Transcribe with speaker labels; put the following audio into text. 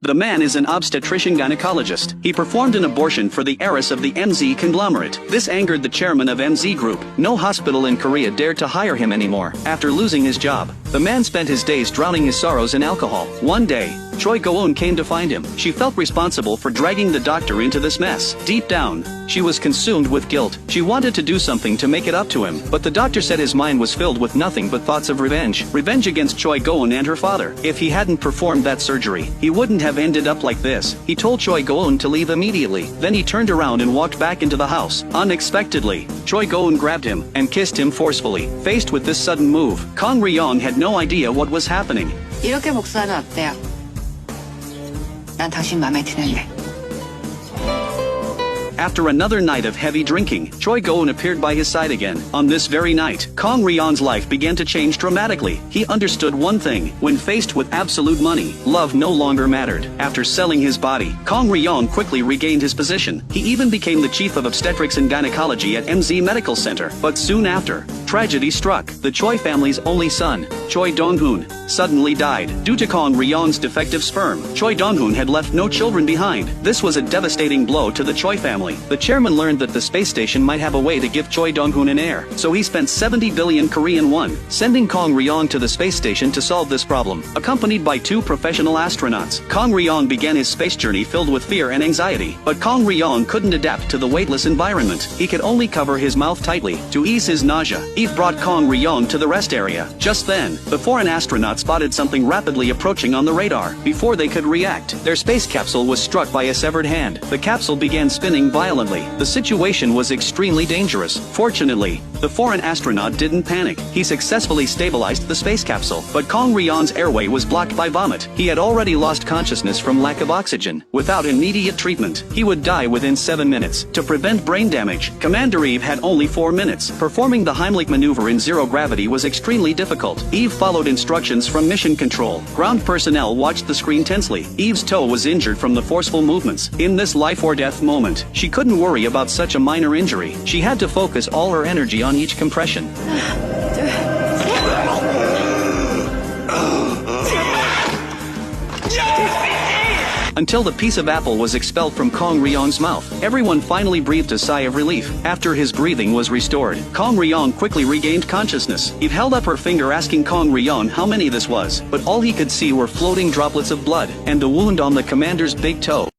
Speaker 1: The man is an obstetrician gynecologist. He performed an abortion for the heiress of the MZ conglomerate. This angered the chairman of MZ Group. No hospital in Korea dared to hire him anymore. After losing his job, the man spent his days drowning his sorrows in alcohol. One day, Choi Go-eun came to find him. She felt responsible for dragging the doctor into this mess. Deep down, she was consumed with guilt. She wanted to do something to make it up to him, but the doctor said his mind was filled with nothing but thoughts of revenge. Revenge against Choi Go-eun and her father. If he hadn't performed that surgery, he wouldn't have ended up like this. He told Choi Go-eun to leave immediately. Then he turned around and walked back into the house. Unexpectedly, Choi Go-eun grabbed him and kissed him forcefully. Faced with this sudden move, Kang Ri-young had no idea what was happening.
Speaker 2: 이렇게 복수하는 어때요? 난 당신 맘에 드는데.
Speaker 1: After another night of heavy drinking, Choi Go-eun appeared by his side again. On this very night, Kang Ri-young's life began to change dramatically. He understood one thing: when faced with absolute money, love no longer mattered. After selling his body, Kang Ri-young quickly regained his position. He even became the chief of obstetrics and gynecology at MZ Medical Center. But soon after, tragedy struck. The Choi family's only son, Choi Dong-hoon, suddenly died. Due to Kang Ri-young's defective sperm, Choi Dong-hoon had left no children behind. This was a devastating blow to the Choi family. The chairman learned that the space station might have a way to give Choi Dong-hoon an heir, so he spent 70 billion Korean won, sending Kang Ri-young to the space station to solve this problem. Accompanied by 2 professional astronauts, Kang Ri-young began his space journey filled with fear and anxiety. But Kang Ri-young couldn't adapt to the weightless environment. He could only cover his mouth tightly to ease his nausea. Eve brought Kang Ri-young to the rest area. Just then, the foreign astronaut spotted something rapidly approaching on the radar. Before they could react, their space capsule was struck by a severed hand. The capsule began spinning violently. The situation was extremely dangerous. Fortunately, the foreign astronaut didn't panic. He successfully stabilized the space capsule, but Kang Ri-young's airway was blocked by vomit. He had already lost consciousness from lack of oxygen. Without immediate treatment, he would die within 7 minutes. To prevent brain damage, Commander Eve had only 4 minutes. Performing the Heimlich maneuver in zero gravity was extremely difficult. Eve followed instructions from mission control. Ground personnel watched the screen tensely. Eve's toe was injured from the forceful movements. In this life or death moment, she couldn't worry about such a minor injury. She had to focus all her energy on each compression. Until the piece of apple was expelled from Kang Ri-young's mouth, everyone finally breathed a sigh of relief. After his breathing was restored, Kang Ri-young quickly regained consciousness. Eve held up her finger asking Kang Ri-young how many this was, but all he could see were floating droplets of blood, and the wound on the commander's big toe.